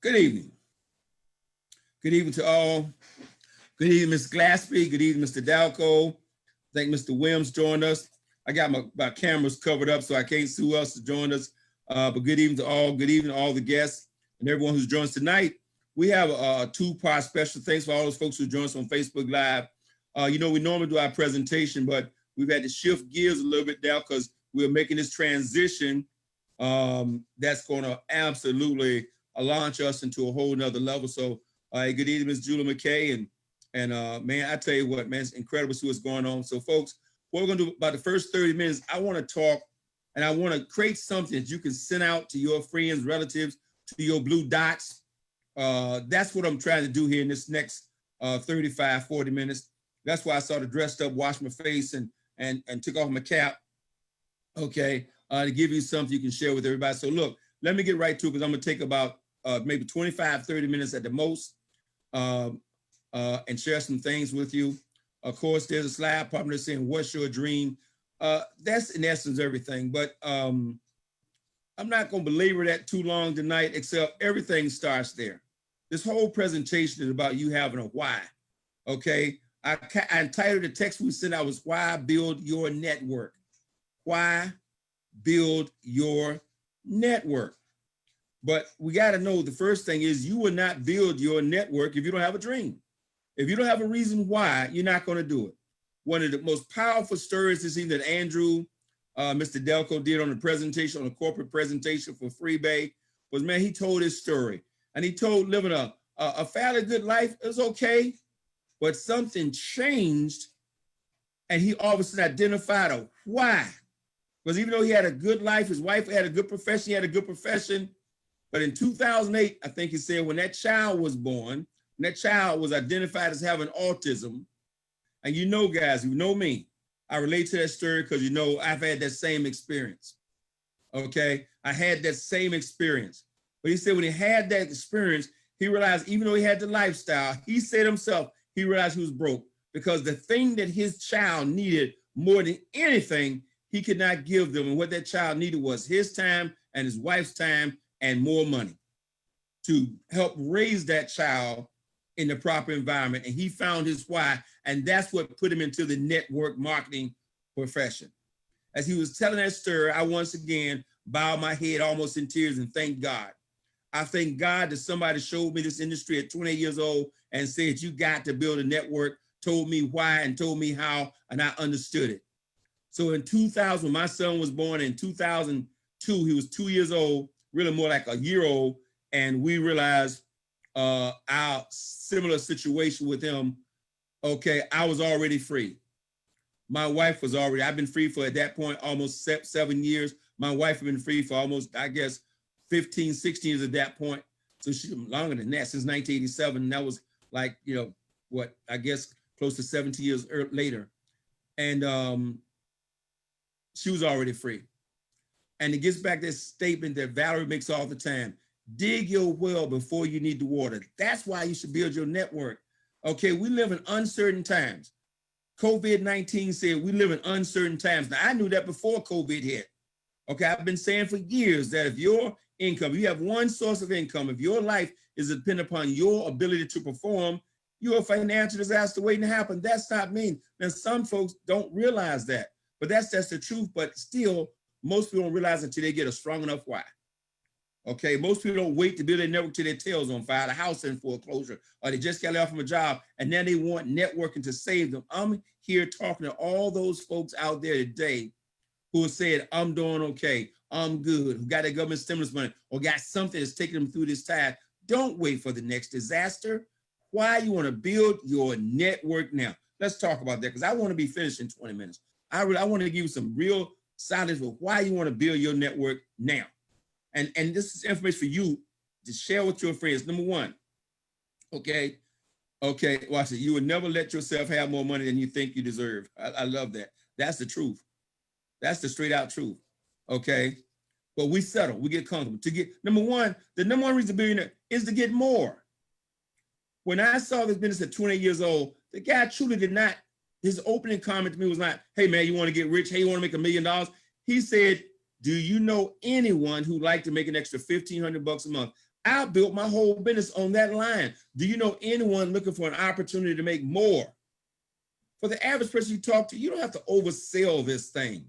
Good evening. Good evening to all. Good evening, Mr. Glaspie. Good evening, Mr. Dalco. I think Mr. Williams joined us. I got my cameras covered up, so I can't see who else has joined us. But good evening to all. Good evening to all the guests and everyone who's joined us tonight. We have a two-part special. Thanks for all those folks who joined us on Facebook Live. We normally do our presentation, but we've had to shift gears a little bit now because we're making this transition that's going to absolutely launch us into a whole nother level. So good evening, Ms. Julie McKay. And man, I tell you what, man, it's incredible to see what's going on. So folks, what we're gonna do about the first 30 minutes, I wanna talk and I wanna create something that you can send out to your friends, relatives, to your blue dots. That's what I'm trying to do here in this next 35, 40 minutes. That's why I sort of dressed up, washed my face and took off my cap, okay, to give you something you can share with everybody. So look, let me get right to it because I'm gonna take about maybe 25, 30 minutes at the most and share some things with you. Of course, there's a slide probably saying, what's your dream? That's in essence everything, but I'm not gonna belabor that too long tonight, except everything starts there. This whole presentation is about you having a why, okay? I entitled the text we sent out was Why Build Your Network? Why build your network? But we got to know the first thing is you will not build your network if you don't have a dream. If you don't have a reason why, you're not going to do it. One of the most powerful stories is that Andrew, Mr. Delco did on the presentation, on the corporate presentation for Freebay was, man, he told his story. And he told living a fairly good life is okay, but something changed and he all of a sudden identified a why. Because even though he had a good life, his wife had a good profession, he had a good profession. But in 2008, I think he said when that child was born, and that child was identified as having autism, and you know, guys, you know me, I relate to that story because you know I've had that same experience, okay? I had that same experience. But he said when he had that experience, he realized even though he had the lifestyle, he said himself, he realized he was broke because the thing that his child needed more than anything, he could not give them. And what that child needed was his time and his wife's time and more money to help raise that child in the proper environment. And he found his why, and that's what put him into the network marketing profession. As he was telling that story, I once again bowed my head almost in tears and thank God. I thank God that somebody showed me this industry at 28 years old and said, you got to build a network, told me why and told me how, and I understood it. So in 2000, when my son was born in 2002, he was 2 years old, really more like a year old, and we realized our similar situation with him. Okay, I was already free. My wife was already, I've been free for at that point almost 7 years. My wife had been free for almost, I guess, 15, 16 years at that point. So she's longer than that, since 1987. And that was like, you know, what, I guess close to 70 years later. And she was already free. And it gets back to this statement that Valerie makes all the time. Dig your well before you need the water. That's why you should build your network. Okay, we live in uncertain times. COVID-19 said we live in uncertain times. Now, I knew that before COVID hit. Okay, I've been saying for years that if your income, you have one source of income, if your life is dependent upon your ability to perform, you're a financial disaster waiting to happen. That's not mean. Now, some folks don't realize that, but that's the truth. But still, most people don't realize until they get a strong enough why. Okay, most people don't wait to build their network till their tail's on fire, the house in foreclosure, or they just got laid off from a job, and then they want networking to save them. I'm here talking to all those folks out there today who said, I'm doing okay, I'm good, who got their government stimulus money, or got something that's taking them through this time. Don't wait for the next disaster. Why you want to build your network now? Let's talk about that, because I want to be finished in 20 minutes. I want to give you some real silence for why you want to build your network now. And this is information for you to share with your friends. Number one, okay, watch it. You will never let yourself have more money than you think you deserve. I love that. That's the truth. That's the straight out truth, okay? But we settle, we get comfortable. To get, number one, the number one reason to be a millionaire is to get more. When I saw this business at 28 years old, the guy truly did not, his opening comment to me was not, hey man, you want to get rich? Hey, you want to make $1 million? He said, do you know anyone who'd like to make an extra $1,500 a month? I built my whole business on that line. Do you know anyone looking for an opportunity to make more? For the average person you talk to, you don't have to oversell this thing.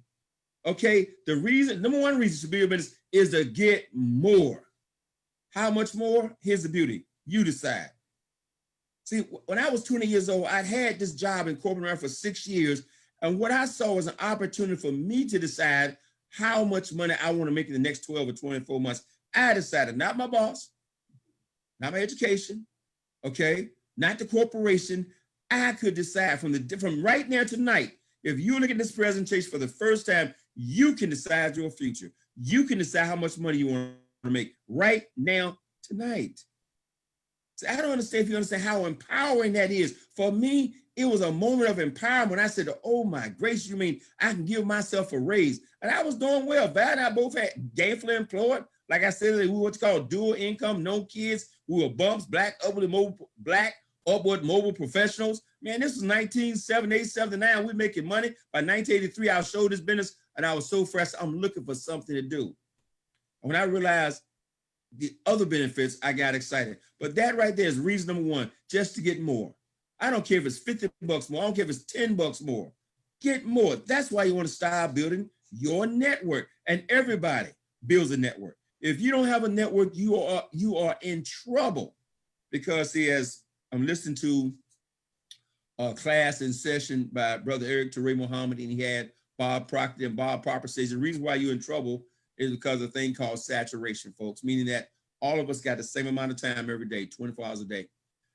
Okay, the reason, number one reason to build a business is to get more. How much more? Here's the beauty. You decide. See, when I was 20 years old, I'd had this job in corporate America for 6 years. And what I saw was an opportunity for me to decide how much money I want to make in the next 12 or 24 months. I decided, not my boss, not my education, okay, not the corporation. I could decide from right now tonight. If you look at this presentation for the first time, you can decide your future. You can decide how much money you want to make right now, tonight. So I don't understand if you understand how empowering that is. For me, it was a moment of empowerment. I said, oh my grace, you mean I can give myself a raise? And I was doing well. Val and I both had gainfully employed. Like I said, we were what's called dual income, no kids. We were bumps, black, upward mobile professionals. Man, this was 1978, 79. We were making money. By 1983, I showed this business and I was so fresh. I'm looking for something to do. And when I realized the other benefits, I got excited. But that right there is reason number one, just to get more. I don't care if it's 50 bucks more. I don't care if it's 10 bucks more. Get more. That's why you want to start building your network. And everybody builds a network. If you don't have a network, you are in trouble. Because see, as I'm listening to a class in session by Brother Eric Teray Muhammad, and he had Bob Proctor, and Bob Proctor says the reason why you're in trouble is because of a thing called saturation, folks, meaning that all of us got the same amount of time every day, 24 hours a day.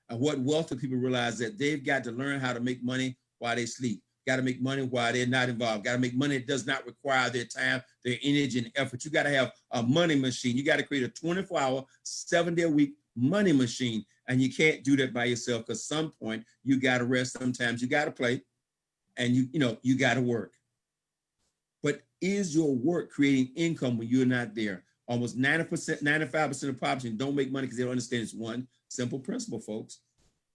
And what wealthy people realize that they've got to learn how to make money while they sleep, got to make money while they're not involved, got to make money that does not require their time, their energy, and effort. You got to have a money machine. You got to create a 24-hour, 7-day-a-week money machine. And you can't do that by yourself because at some point you got to rest. Sometimes you got to play and you got to work. But is your work creating income when you're not there? Almost 90%, 95% of population don't make money because they don't understand it's one simple principle, folks.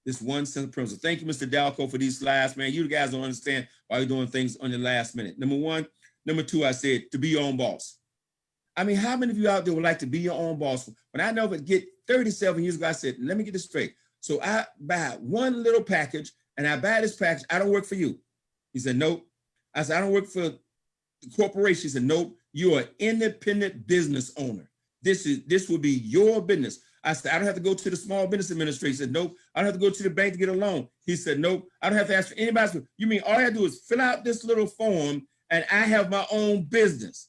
This one simple principle. Thank you, Mr. Dalco, for these slides, man. You guys don't understand why you're doing things on the last minute. Number one. Number two, I said to be your own boss. I mean, how many of you out there would like to be your own boss? When I never get 37 years ago, I said, let me get this straight. So I buy one little package and I buy this package. I don't work for you. He said, nope. I said, I don't work for the corporation. He said, nope, you're an independent business owner. This will be your business. I said, I don't have to go to the Small Business Administration. He said, nope. I don't have to go to the bank to get a loan. He said, nope. I don't have to ask for anybody. You mean all I do is fill out this little form and I have my own business?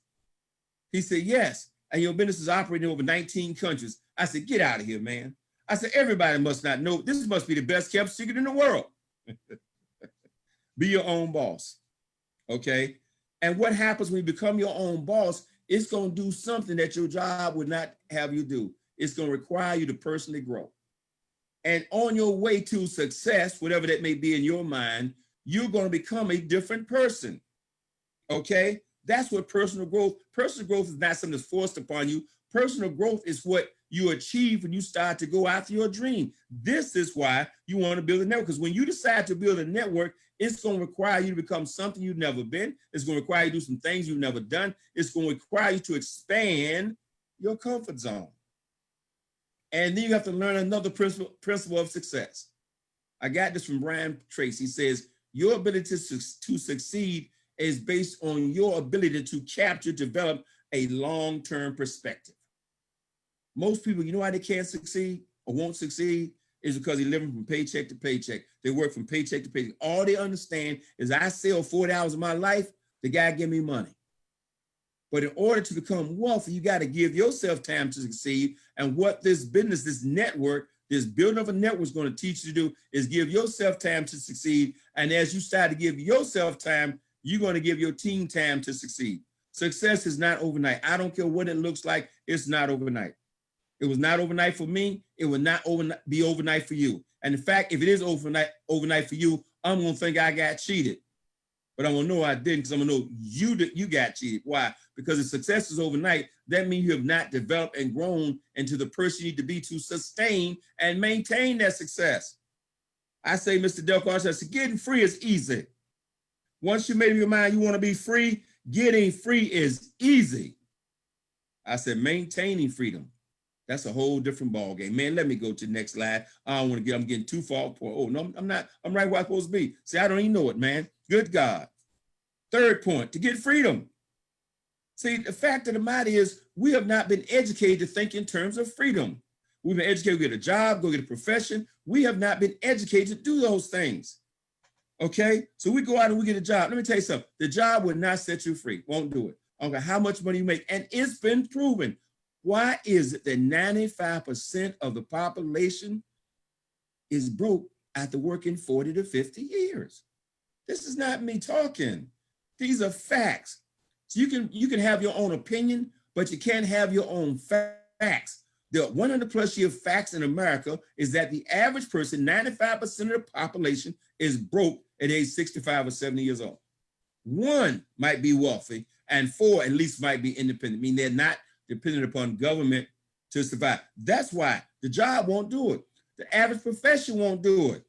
He said, yes. And your business is operating in over 19 countries. I said, get out of here, man. I said, everybody must not know. This must be the best kept secret in the world. Be your own boss. Okay. And what happens when you become your own boss, it's going to do something that your job would not have you do. It's going to require you to personally grow. And on your way to success, whatever that may be in your mind, you're going to become a different person. Okay? That's what personal growth is not something that's forced upon you. Personal growth is what you achieve when you start to go after your dream. This is why you want to build a network, because when you decide to build a network, it's going to require you to become something you've never been. It's going to require you to do some things you've never done. It's going to require you to expand your comfort zone. And then you have to learn another principle of success. I got this from Brian Tracy. He says, your ability to succeed is based on your ability to capture, develop a long-term perspective. Most people, you know why they can't succeed or won't succeed? Is because they're living from paycheck to paycheck. They work from paycheck to paycheck. All they understand is I sell 40 hours of my life, the guy give me money. But in order to become wealthy, you got to give yourself time to succeed. And what this business, this network, this building of a network is going to teach you to do is give yourself time to succeed. And as you start to give yourself time, you're going to give your team time to succeed. Success is not overnight. I don't care what it looks like. It's not overnight. It was not overnight for me. It will not be overnight for you. And in fact, if it is overnight for you, I'm going to think I got cheated. But I'm going to know I didn't, because I'm going to know you got cheated. Why? Because if success is overnight, that means you have not developed and grown into the person you need to be to sustain and maintain that success. I say, Mr. Delco, I said, getting free is easy. Once you made up your mind you want to be free, getting free is easy. I said, maintaining freedom That's a whole different ball game. Man, let me go to the next slide. I don't want to get, I'm getting too far. Oh, no, I'm not. I'm right where I'm supposed to be. See, I don't even know it, man. Good God. Third point, to get freedom. See, the fact of the matter is we have not been educated to think in terms of freedom. We've been educated to get a job, go get a profession. We have not been educated to do those things. Okay, so we go out and we get a job. Let me tell you something. The job will not set you free. Won't do it. I don't care how much money you make. And it's been proven. Why is it that 95% of the population is broke after working 40 to 50 years? This is not me talking. These are facts. So you can have your own opinion, but you can't have your own facts. The 100 plus year facts in America is that the average person, 95% of the population, is broke at age 65 or 70 years old. 1 might be wealthy, and 4 at least might be independent, meaning they're not dependent upon government to survive. That's why the job won't do it. The average profession won't do it.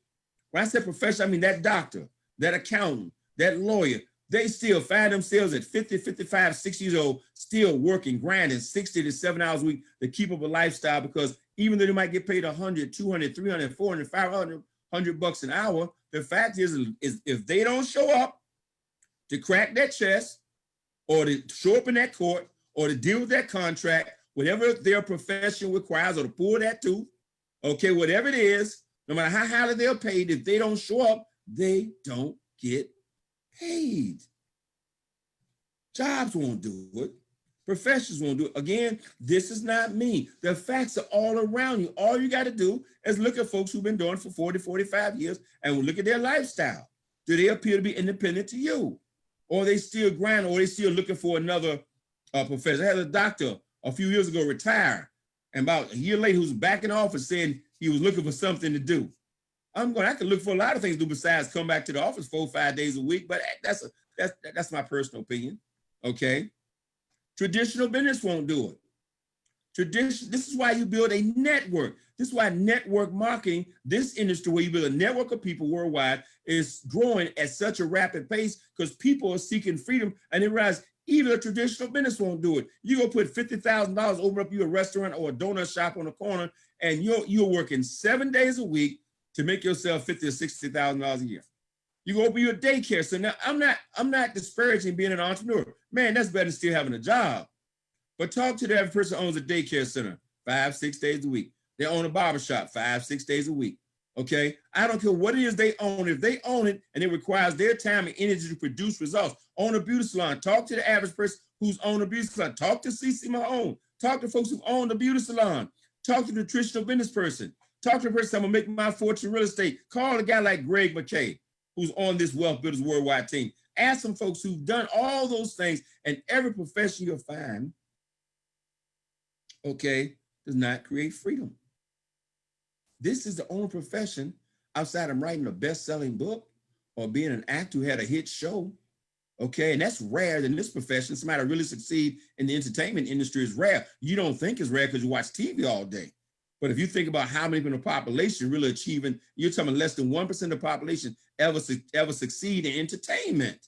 When I say profession, I mean that doctor, that accountant, that lawyer. They still find themselves at 50, 55, 60 years old, still working, grinding 60 to 7 hours a week to keep up a lifestyle, because even though they might get paid 100, 200, 300, 400, 500, $100 an hour, the fact is if they don't show up to crack that chest or to show up in that court or to deal with that contract, whatever their profession requires, or to pull that tooth, okay, whatever it is, no matter how highly they're paid, if they don't show up, they don't get paid. Jobs won't do it. Professions won't do it. Again, this is not me. The facts are all around you. All you got to do is look at folks who've been doing it for 40, 45 years and look at their lifestyle. Do they appear to be independent to you? Or they still grind, or they still looking for another profession? I had a doctor a few years ago retire, and about a year later, he was back in office saying he was looking for something to do. I could look for a lot of things to do besides come back to the office 4 or 5 days a week, but that's my personal opinion. Okay. Traditional business won't do it. This is why you build a network. This is why network marketing, this industry where you build a network of people worldwide, is growing at such a rapid pace, because people are seeking freedom, and they realize even a traditional business won't do it. You go put $50,000, open up you a restaurant or a donut shop on the corner, and you're working 7 days a week to make yourself $50,000 or $60,000 a year. You go open your daycare. So now I'm not disparaging being an entrepreneur. Man, that's better than still having a job. But talk to the average person who owns a daycare center 5, 6 days a week. They own a barbershop 5, 6 days a week. Okay. I don't care what it is they own. If they own it and it requires their time and energy to produce results, own a beauty salon. Talk to the average person who's owned a beauty salon. Talk to CC Mahone. Talk to folks who own the beauty salon. Talk to the traditional business person. Talk to the person, I'm gonna make my fortune in real estate. Call a guy like Greg McKay, who's on this Wealth Builders Worldwide team. Ask some folks who've done all those things, and every profession you'll find, okay, does not create freedom. This is the only profession outside of writing a best-selling book or being an actor who had a hit show, okay? And that's rare in this profession. Somebody really succeed in the entertainment industry is rare. You don't think it's rare because you watch TV all day. But if you think about how many people in the population really achieving, you're talking less than 1% of the population ever succeed in entertainment.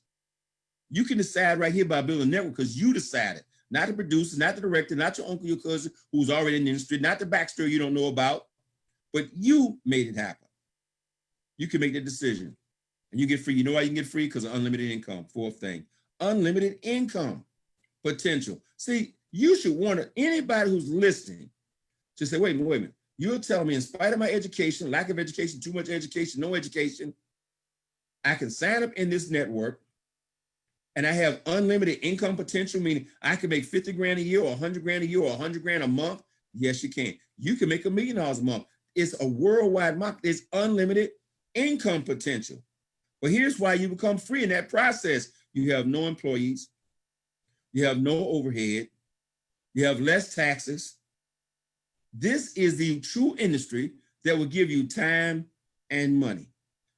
You can decide right here by building a network, because you decided, not the producer, not the director, not your uncle, your cousin who's already in the industry, not the backstory you don't know about, but you made it happen. You can make the decision and you get free. You know why you can get free? Because of unlimited income. Fourth thing, unlimited income potential. See, you should want anybody who's listening to say, wait a minute, you're telling me in spite of my education, lack of education, too much education, no education, I can sign up in this network and I have unlimited income potential, meaning I can make 50 grand a year or 100 grand a year or 100 grand a month. Yes, you can. You can make $1 million a month. It's a worldwide market. It's unlimited income potential. But here's why you become free in that process. You have no employees. You have no overhead. You have less taxes. This is the true industry that will give you time and money.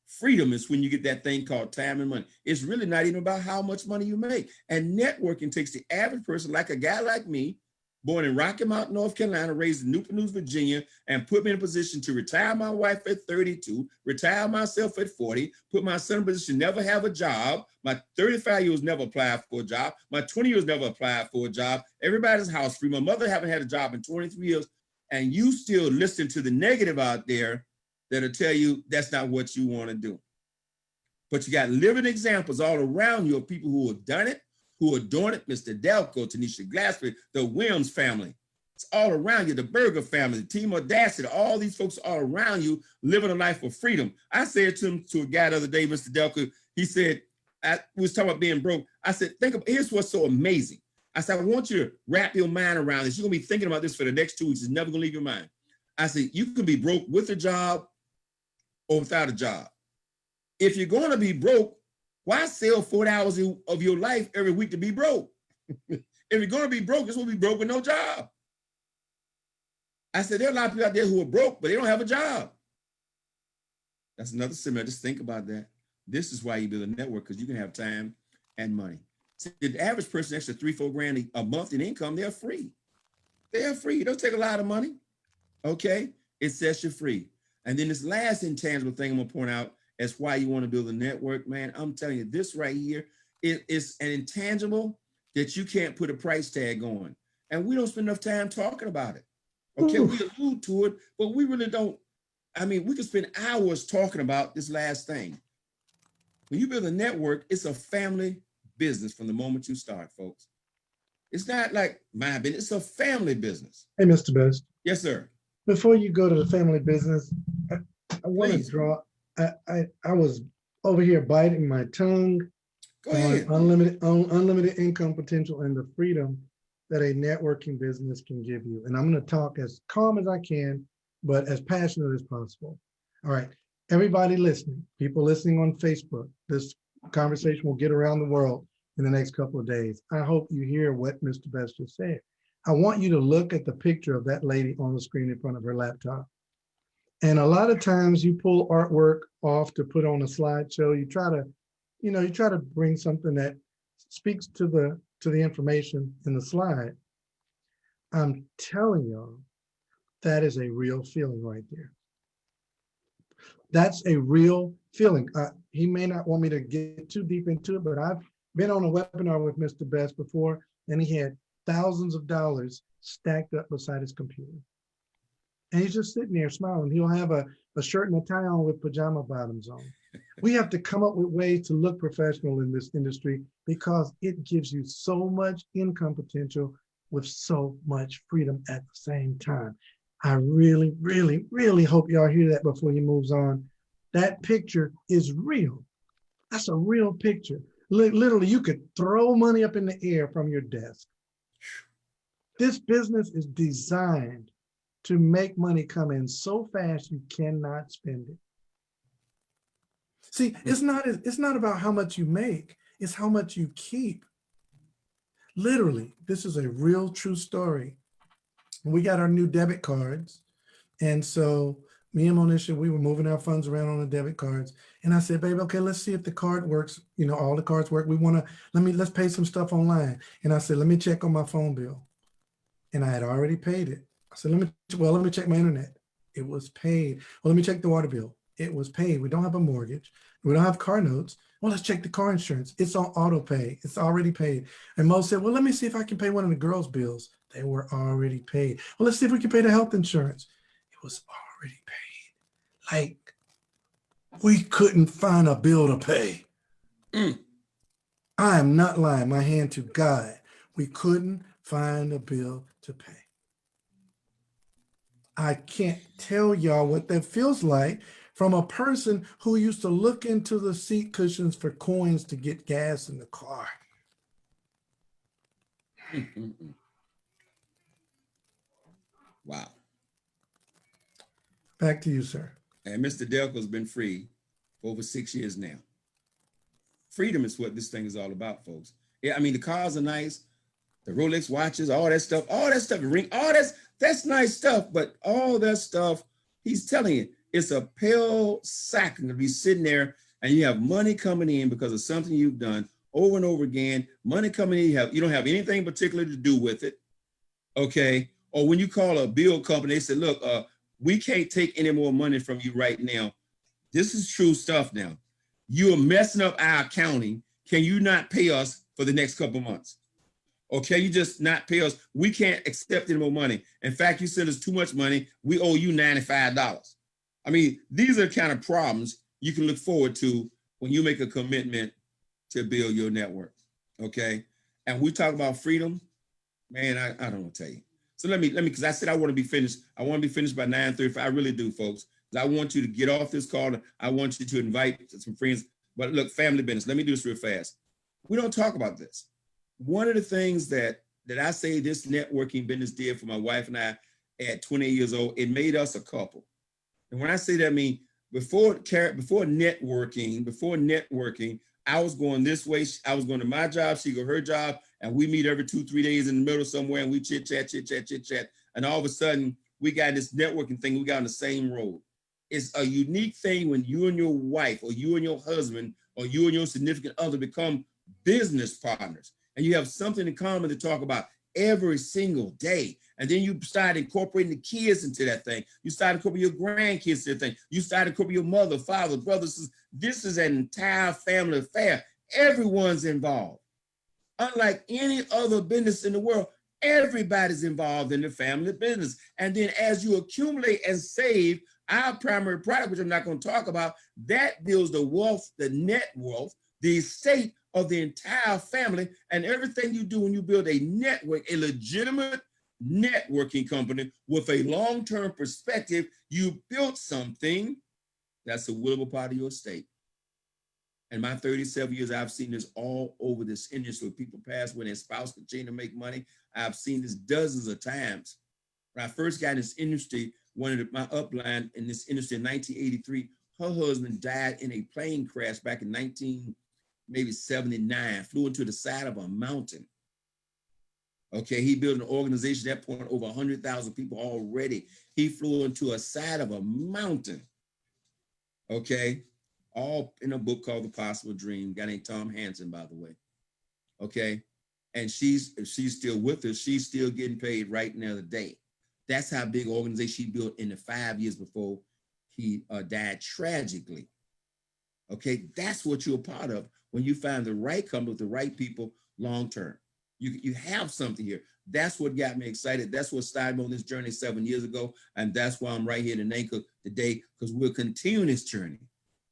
Freedom is when you get that thing called time and money. It's really not even about how much money you make. And networking takes the average person, like a guy like me, born in Rocky Mount, North Carolina, raised in Newport News, Virginia, and put me in a position to retire my wife at 32, retire myself at 40, put my son in a position to never have a job. My 35 years never applied for a job. My 20 years never applied for a job. Everybody's house free. My mother haven't had a job in 23 years. and you still listen to the negative out there that'll tell you that's not what you want to do. But you got living examples all around you of people who have done it, who are doing it. Mr. Delco, Tanisha Glassford, the Williams family. It's all around you, the Berger family, the team Audacity, all these folks all around you living a life of freedom. I said to a guy the other day, Mr. Delco, he said, we was talking about being broke. I said, here's what's so amazing. I said, I want you to wrap your mind around this. You're gonna be thinking about this for the next 2 weeks. It's never gonna leave your mind. I said, you can be broke with a job or without a job. If you're gonna be broke, why sell 4 hours of your life every week to be broke? If you're gonna be broke, it's gonna be broke with no job. I said, there are a lot of people out there who are broke, but they don't have a job. That's another similar. Just think about that. This is why you build a network, because you can have time and money. See, the average person, extra $3-4 grand a month in income, they're free. They're free. It don't take a lot of money. Okay, it sets you free. And then this last intangible thing I'm gonna point out as why you want to build a network, man. I'm telling you, this right here, it is an intangible that you can't put a price tag on. And we don't spend enough time talking about it. Okay, we allude to it, but we really don't. I mean, we could spend hours talking about this last thing. When you build a network, it's a family business from the moment you start, folks. It's not like my business, it's a family business. Hey, Mr. Best. Yes, sir. Before you go to the family business, I want to draw, I was over here biting my tongue Go ahead. on unlimited income potential and the freedom that a networking business can give you. And I'm going to talk as calm as I can, but as passionate as possible. All right, everybody listening, people listening on Facebook, this conversation will get around the world in the next couple of days. I hope you hear what Mr. Best just said. I want you to look at the picture of that lady on the screen in front of her laptop. And a lot of times you pull artwork off to put on a slideshow. You try to bring something that speaks to the information in the slide. I'm telling y'all, that is a real feeling right there. That's a real feeling. He may not want me to get too deep into it, but I've been on a webinar with Mr. Best before, and he had thousands of dollars stacked up beside his computer. And he's just sitting there smiling. He'll have a shirt and a tie on with pajama bottoms on. We have to come up with ways to look professional in this industry because it gives you so much income potential with so much freedom at the same time. I really, really, really hope y'all hear that before he moves on. That picture is real. That's a real picture. Literally, you could throw money up in the air from your desk. This business is designed to make money come in so fast you cannot spend it. See, it's not about how much you make, it's how much you keep. Literally, this is a real true story. We got our new debit cards. And so me and Monisha, we were moving our funds around on the debit cards. And I said, baby, okay, let's see if the card works. You know, all the cards work. Let's pay some stuff online. And I said, let me check on my phone bill. And I had already paid it. I said, let me check my internet. It was paid. Well, let me check the water bill. It was paid. We don't have a mortgage. We don't have car notes. Well, let's check the car insurance. It's on auto pay. It's already paid. And Mo said, well, let me see if I can pay one of the girls' bills. They were already paid. Well, let's see if we can pay the health insurance. It was already paid. Like, we couldn't find a bill to pay. I am not lying. My hand to God. We couldn't find a bill to pay. I can't tell y'all what that feels like from a person who used to look into the seat cushions for coins to get gas in the car. Wow. Back to you, sir. And Mr. Delco's been free for over 6 years now. Freedom is what this thing is all about, folks. Yeah, I mean, the cars are nice, the Rolex watches, all that stuff, the ring, that's nice stuff, but all that stuff, he's telling you, it's a pale sack to be sitting there and you have money coming in because of something you've done over and over again, money coming in, you don't have anything particular to do with it, okay? Or when you call a bill company, they say, look, we can't take any more money from you right now. This is true stuff now. You are messing up our accounting. Can you not pay us for the next couple months? Okay, you just not pay us. We can't accept any more money. In fact, you send us too much money. We owe you $95. I mean, these are the kind of problems you can look forward to when you make a commitment to build your network. Okay. And we talk about freedom, man, I don't want to tell you. So let me, because I said I want to be finished. I want to be finished by 9:35. I really do, folks. I want you to get off this call. I want you to invite some friends. But look, family business. Let me do this real fast. We don't talk about this. One of the things that I say this networking business did for my wife and I at 28 years old, it made us a couple. And when I say that, I mean, before networking, I was going this way. I was going to my job, she go her job, and we meet every 2-3 days in the middle somewhere, and we chit chat. And all of a sudden, we got this networking thing. We got on the same road. It's a unique thing when you and your wife, or you and your husband, or you and your significant other become business partners, and you have something in common to talk about every single day. And then you start incorporating the kids into that thing. You start incorporating your grandkids into that thing. You start incorporating your mother, father, brothers. This is an entire family affair. Everyone's involved. Unlike any other business in the world, everybody's involved in the family business. And then as you accumulate and save, our primary product, which I'm not going to talk about, that builds the wealth, the net wealth, the estate of the entire family. And everything you do when you build a network, a legitimate networking company with a long-term perspective, you built something that's a willable part of your estate. In my 37 years, I've seen this all over this industry. People pass when their spouse continue to make money. I've seen this dozens of times. When I first got in this industry, one of my upline in this industry in 1983, her husband died in a plane crash back in 1979, flew into the side of a mountain. Okay, he built an organization at that point, over 100,000 people already. He flew into a side of a mountain. Okay, all in a book called The Possible Dream, guy named Tom Hansen, by the way. Okay, and she's still with us. She's still getting paid right now today. That's how big organization she built in the 5 years before he died tragically. Okay, that's what you're a part of when you find the right company with the right people long term. You have something here. That's what got me excited. That's what started me on this journey 7 years ago. And that's why I'm right here in Anchor today, because we're continuing this journey,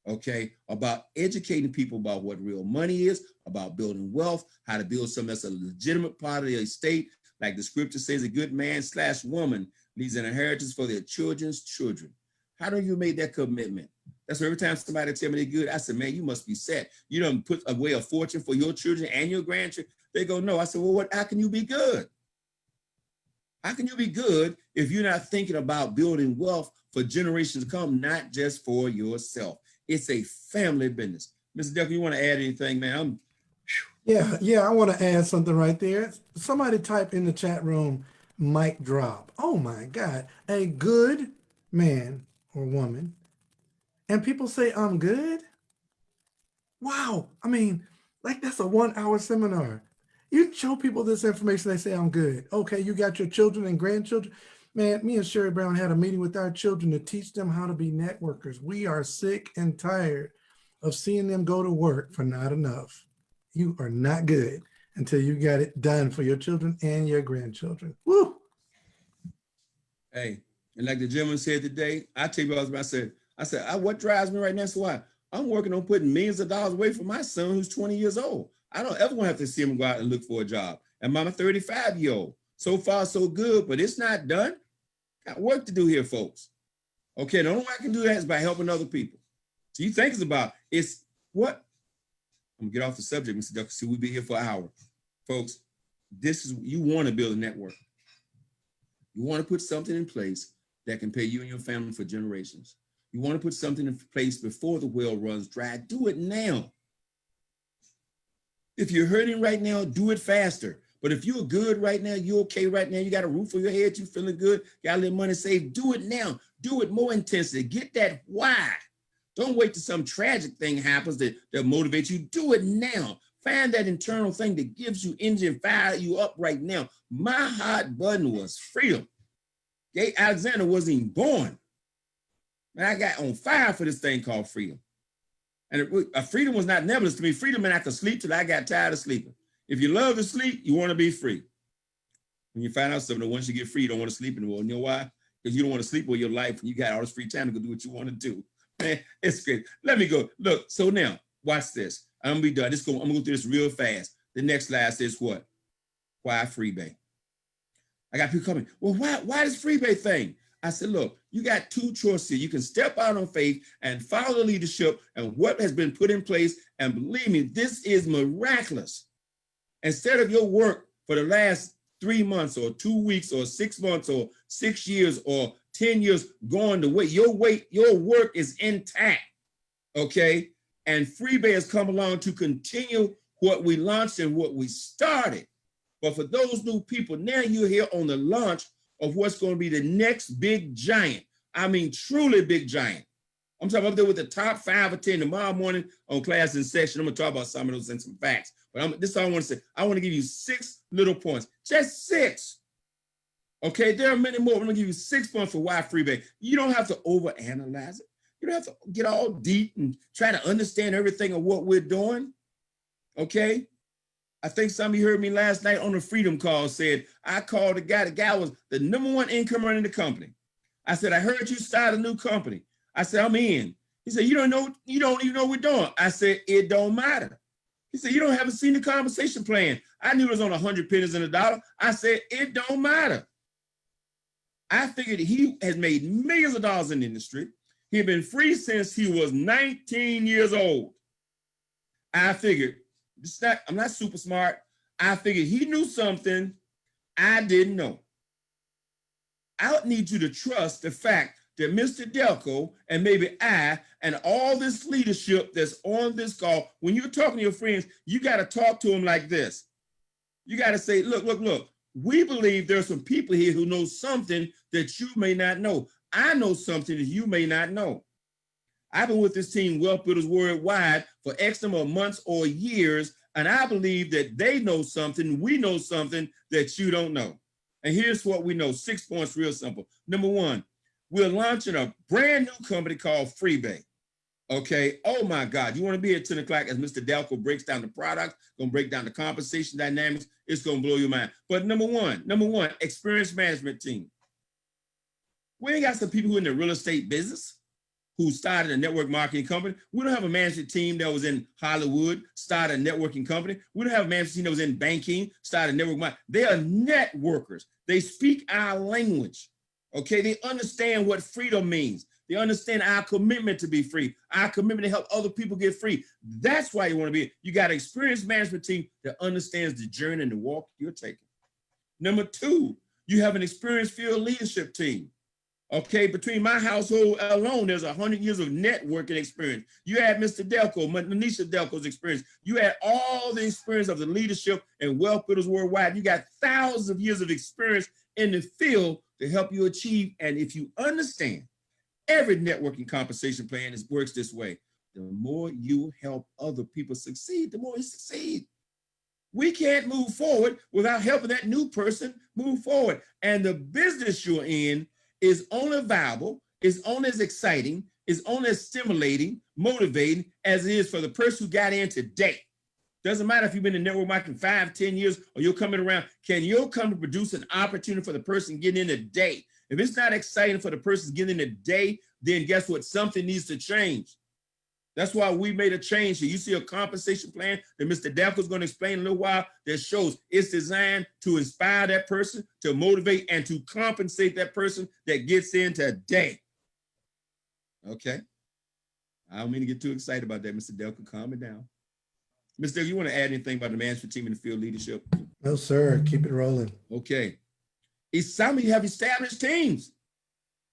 okay, about educating people about what real money is, about building wealth, how to build something that's a legitimate part of the estate. Like the scripture says, a good man/woman leaves an inheritance for their children's children. How do you make that commitment? That's why every time somebody tell me they're good, I said, man, you must be set. You don't put away a fortune for your children and your grandchildren. They go, no. I said, well, how can you be good? How can you be good if you're not thinking about building wealth for generations to come, not just for yourself? It's a family business. Mr. Ducker, you want to add anything, man? Yeah, I want to add something right there. Somebody type in the chat room, mic drop. Oh my God, a good man or woman. And people say, I'm good. Wow. I mean, like that's a 1-hour seminar. You show people this information, they say, I'm good. Okay, you got your children and grandchildren. Man, me and Sherry Brown had a meeting with our children to teach them how to be networkers. We are sick and tired of seeing them go to work for not enough. You are not good until you got it done for your children and your grandchildren. Woo! Hey, and like the gentleman said today, I tell you what I said, what drives me right now is why I'm working on putting millions of dollars away from my son who's 20 years old. I don't ever want to have to see him go out and look for a job. And I'm a 35-year-old. So far, so good, but it's not done. Got work to do here, folks. Okay, the only way I can do that is by helping other people. So you think it's about, it's what? I'm gonna get off the subject, Mr. Ducker, so we'll be here for an hour. Folks, this is, you want to build a network. You want to put something in place that can pay you and your family for generations. You want to put something in place before the well runs dry. Do it now. If you're hurting right now, do it faster. But if you're good right now, you're okay right now, you got a roof over your head, you feeling good, got a little money saved, do it now. Do it more intensely. Get that why. Don't wait till some tragic thing happens that motivates you. Do it now. Find that internal thing that gives you energy and fire you up right now. My hot button was freedom. Gay Alexander wasn't even born. And I got on fire for this thing called freedom. And freedom was not nebulous to me. Freedom meant I could sleep till I got tired of sleeping. If you love to sleep, you want to be free. When you find out something, once you get free, you don't want to sleep anymore. You know why? Because you don't want to sleep all your life and you got all this free time to go do what you want to do. Man, it's great. Let me go. Look, so now, watch this. I'm going to be done. I'm going to go through this real fast. The next slide says what? Why Freebay? I got people coming, well, why this Freebay thing? I said, look, you got two choices here. You can step out on faith and follow the leadership and what has been put in place. And believe me, this is miraculous. Instead of your work for the last 3 months or 2 weeks or 6 months or 6 years or 10 years going to wait, your work is intact, okay? And Freebay has come along to continue what we launched and what we started. But for those new people, now you're here on the launch of what's going to be the next big giant. I mean, truly big giant. I'm talking up there with the top 5 or 10 tomorrow morning on Class in Session. I'm going to talk about some of those and some facts. But this is all I want to say. I want to give you 6 little points, just 6. Okay, there are many more. I'm going to give you 6 points for why Freebay. You don't have to overanalyze it. You don't have to get all deep and try to understand everything of what we're doing. Okay? I think some of you heard me last night on the Freedom Call said, I called the guy. The guy was the #1 incomer in the company. I said, I heard you start a new company. I said, I'm in. He said, you don't even know what we're doing. I said, it don't matter. He said, you haven't seen the compensation plan. I knew it was on 100 pennies in a dollar. I said, it don't matter. I figured he has made millions of dollars in the industry. He had been free since he was 19 years old. I figured, I'm not super smart. I figured he knew something I didn't know. I would need you to trust the fact that Mr. Delco and maybe I and all this leadership that's on this call, when you're talking to your friends, you got to talk to them like this. You got to say, look, we believe there's some people here who know something that you may not know. I know something that you may not know. I've been with this team, Wealth Builders Worldwide, for X number of months or years, and I believe that they know something, we know something that you don't know. And here's what we know, 6 points, real simple. Number 1, we're launching a brand new company called Freebay. Okay, oh my God, you want to be at 10 o'clock as Mr. Delco breaks down the product, gonna break down the compensation dynamics, it's gonna blow your mind. But number one, experienced management team. We ain't got some people who are in the real estate business who started a network marketing company. We don't have a management team that was in Hollywood, started a networking company. We don't have a management team that was in banking, started a network marketing. They are networkers. They speak our language, okay? They understand what freedom means. They understand our commitment to be free, our commitment to help other people get free. That's why you want to be. You got an experienced management team that understands the journey and the walk you're taking. Number 2, you have an experienced field leadership team. Okay, between my household alone, there's 100 years of networking experience. You add Mr. Delco, Manisha Delco's experience. You add all the experience of the leadership and Wealth Builders Worldwide. You got thousands of years of experience in the field to help you achieve. And if you understand, every networking compensation plan works this way. The more you help other people succeed, the more you succeed. We can't move forward without helping that new person move forward. And the business you're in is only viable, is only as exciting, is only as stimulating, motivating as it is for the person who got in today. Doesn't matter if you've been in network marketing 5, 10 years, or you're coming around. Can your company produce an opportunity for the person getting in today? If it's not exciting for the person getting in today, then guess what? Something needs to change. That's why we made a change here. You see a compensation plan that Mr. Delco is going to explain in a little while that shows it's designed to inspire that person, to motivate, and to compensate that person that gets in today. Okay? I don't mean to get too excited about that, Mr. Delco. Calm it down. Mr. Delco, you want to add anything about the management team and the field leadership? No, sir. Keep it rolling. Okay. Some of you have established teams.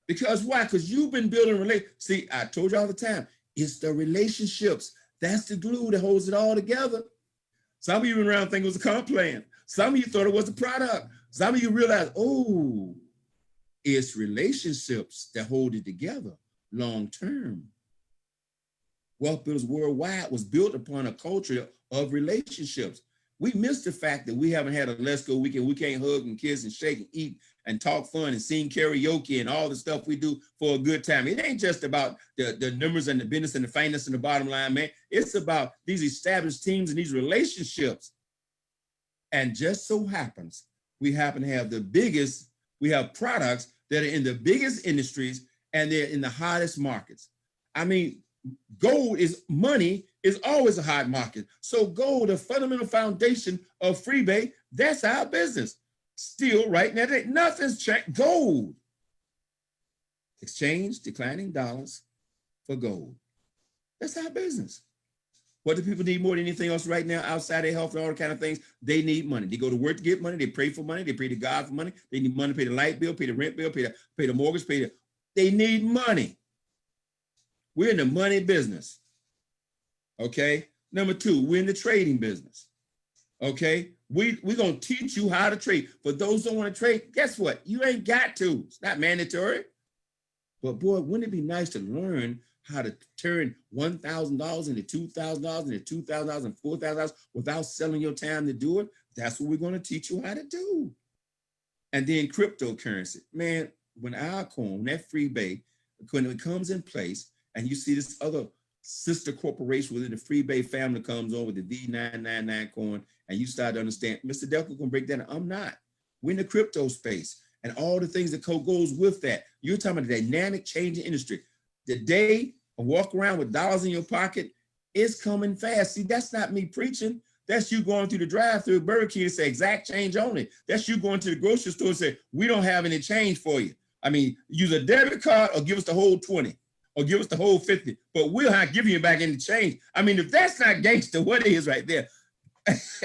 Because why? Because you've been building relationships. See, I told you all the time, it's the relationships. That's the glue that holds it all together. Some of you went around thinking it was a comp plan. Some of you thought it was a product. Some of you realized, oh, it's relationships that hold it together long term. Wealth Builders Worldwide was built upon a culture of relationships. We missed the fact that we haven't had a let's go weekend. We can't hug and kiss and shake and eat and talk fun and sing karaoke and all the stuff we do for a good time. It ain't just about the numbers and the business and the finance and the bottom line, man. It's about these established teams and these relationships. And just so happens, we happen to have we have products that are in the biggest industries and they're in the hottest markets. I mean, money is always a hot market. So gold, the fundamental foundation of Freebay, that's our business. Still right now, nothing's changed. Gold. Exchange declining dollars for gold. That's our business. What do people need more than anything else right now outside their health and all the kind of things? They need money. They go to work to get money. They pray for money. They pray to God for money. They need money to pay the light bill, pay the rent bill, pay the mortgage, they need money. We're in the money business. Okay. Number two, we're in the trading business. Okay. We're going to teach you how to trade. For those who don't want to trade, guess what? You ain't got to. It's not mandatory. But boy, wouldn't it be nice to learn how to turn $1,000 into $2,000 into $2,000 and $4,000 without selling your time to do it? That's what we're going to teach you how to do. And then cryptocurrency. Man, when our coin, that Freebay, when it comes in place, and you see this other sister corporation within the Freebay family comes on with the V999 coin, and you start to understand, Mr. Delco can break that. I'm not. We're in the crypto space and all the things that goes with that. You're talking about a dynamic changing industry. The day I walk around with dollars in your pocket, it's coming fast. See, that's not me preaching. That's you going through the drive-through Burger King and say exact change only. That's you going to the grocery store and say, we don't have any change for you. I mean, use a debit card or give us the whole 20 or give us the whole 50, but we'll not give you back any change. I mean, if that's not gangster, what is right there?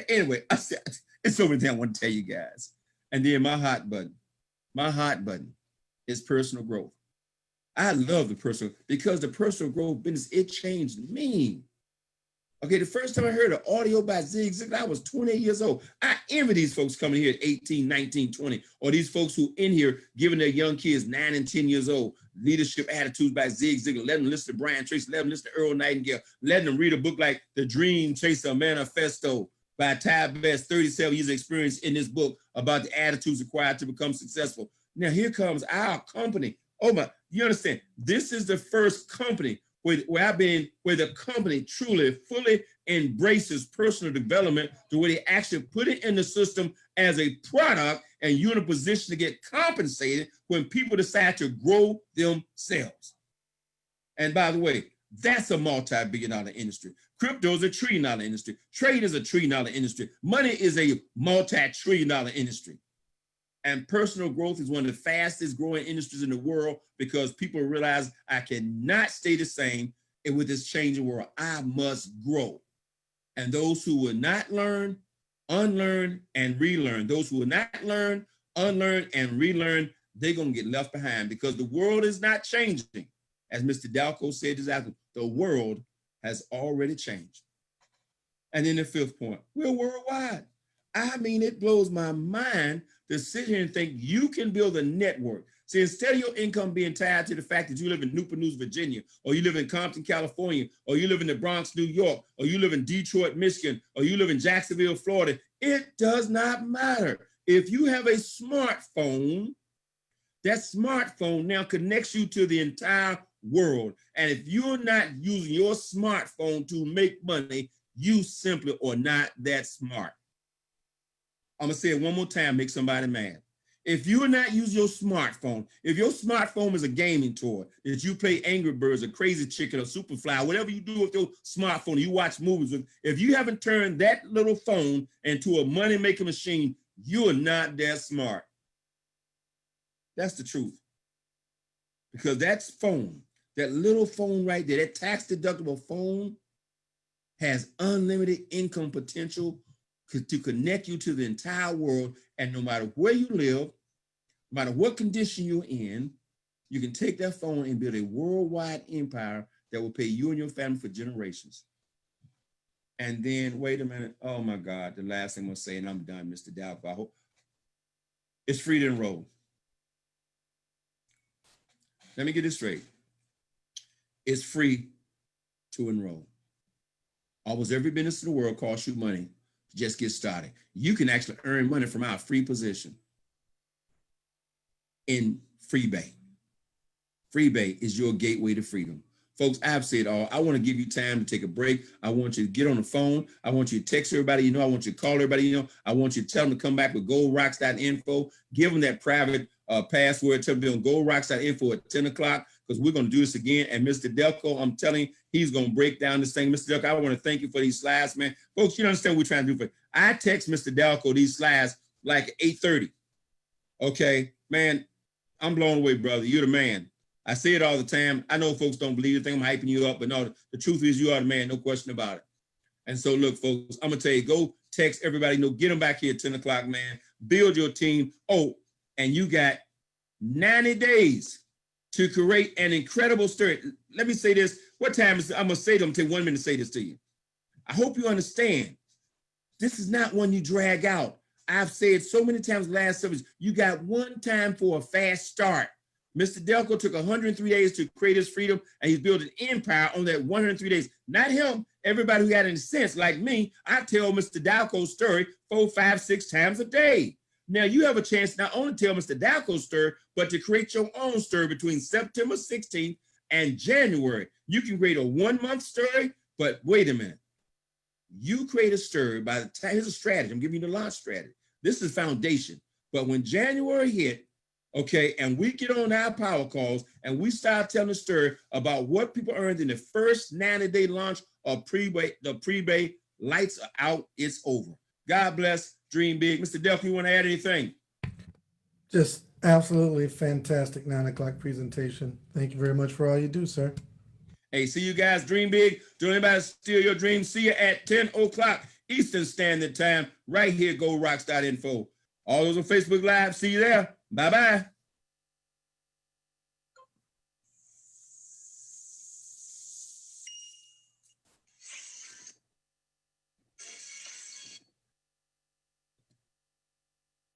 Anyway, I said, it's over there I want to tell you guys. And then my hot button is personal growth. I love the personal, because the personal growth business, it changed me. Okay, the first time I heard an audio by Zig Ziglar, I was 28 years old. I envy these folks coming here at 18, 19, 20, or these folks who in here giving their young kids 9 and 10 years old, Leadership Attitudes by Zig Ziglar, letting them listen to Brian Tracy, letting them listen to Earl Nightingale, letting them read a book like The Dream Chaser Manifesto by Ty Best, 37 years of experience in this book about the attitudes required to become successful. Now here comes our company. Oh my, you understand? This is the first company where the company truly, fully embraces personal development to where they actually put it in the system as a product, and you're in a position to get compensated when people decide to grow themselves. And by the way, that's a multi-billion-dollar industry. Crypto is a trillion-dollar industry. Trade is a trillion-dollar industry. Money is a multi-trillion-dollar industry. And personal growth is one of the fastest growing industries in the world, because people realize I cannot stay the same with this changing world. I must grow. And those who will not learn, unlearn, and relearn, those who will not learn, unlearn, and relearn, they're going to get left behind, because the world is not changing. As Mr. Dalco said this afternoon, the world has already changed. And then the fifth point, we're worldwide. I mean, it blows my mind to sit here and think you can build a network. See, instead of your income being tied to the fact that you live in Newport News, Virginia, or you live in Compton, California, or you live in the Bronx, New York, or you live in Detroit, Michigan, or you live in Jacksonville, Florida, it does not matter. If you have a smartphone, that smartphone now connects you to the entire world. And if you're not using your smartphone to make money, you simply are not that smart. I'm gonna say it one more time, make somebody mad. If you're not using your smartphone, if your smartphone is a gaming toy that you play Angry Birds or Crazy Chicken or Superfly, whatever you do with your smartphone, you watch movies with, if you haven't turned that little phone into a money-making machine, you're not that smart. That's the truth. Because that phone, that little phone right there, that tax-deductible phone, has unlimited income potential to connect you to the entire world. And no matter where you live, no matter what condition you're in, you can take that phone and build a worldwide empire that will pay you and your family for generations. And then, wait a minute. Oh my God, the last thing I'm gonna say, and I'm done, Mr. Dalco. I hope it's free to enroll. Let me get this straight. It's free to enroll. Almost every business in the world costs you money to just get started. You can actually earn money from our free position in Freebay. Freebay is your gateway to freedom. Folks, I've said all. I want to give you time to take a break. I want you to get on the phone. I want you to text everybody you know. I want you to call everybody you know. I want you to tell them to come back with goldrocks.info. Give them that private password. Tell them to be on goldrocks.info at 10 o'clock because we're going to do this again. And Mr. Delco, I'm telling you, he's going to break down this thing. Mr. Delco, I want to thank you for these slides, man. Folks, you don't understand what we're trying to do for you. I text Mr. Delco these slides like 8:30. Okay, man, I'm blown away, brother. You're the man. I say it all the time. I know folks don't believe it, think I'm hyping you up, but no, the truth is you are the man, no question about it. And so look, folks, I'm gonna tell you, go text everybody, get them back here at 10 o'clock, man. Build your team. Oh, and you got 90 days to create an incredible story. Let me say this. What time is it? I'm gonna say them, take 1 minute to say this to you. I hope you understand. This is not one you drag out. I've said so many times last service, you got one time for a fast start. Mr. Delco took 103 days to create his freedom, and he's built an empire on that 103 days. Not him, everybody who had any sense, like me, I tell Mr. Delco's story 4, 5, 6 times a day. Now you have a chance not only to tell Mr. Delco's story, but to create your own story between September 16th and January. You can create a 1-month story, but wait a minute. You create a story by the time, here's a strategy, I'm giving you the launch strategy. This is foundation. But when January hit, okay, and we get on our power calls and we start telling a story about what people earned in the first 90-day launch of Freebay, the Freebay, lights are out, it's over. God bless, dream big. Mr. Delco, you want to add anything? Just absolutely fantastic 9 o'clock presentation. Thank you very much for all you do, sir. Hey, see you guys, dream big. Don't anybody steal your dreams. See you at 10 o'clock Eastern Standard Time, right here, goldrocks.info. All those on Facebook Live, see you there. Bye-bye.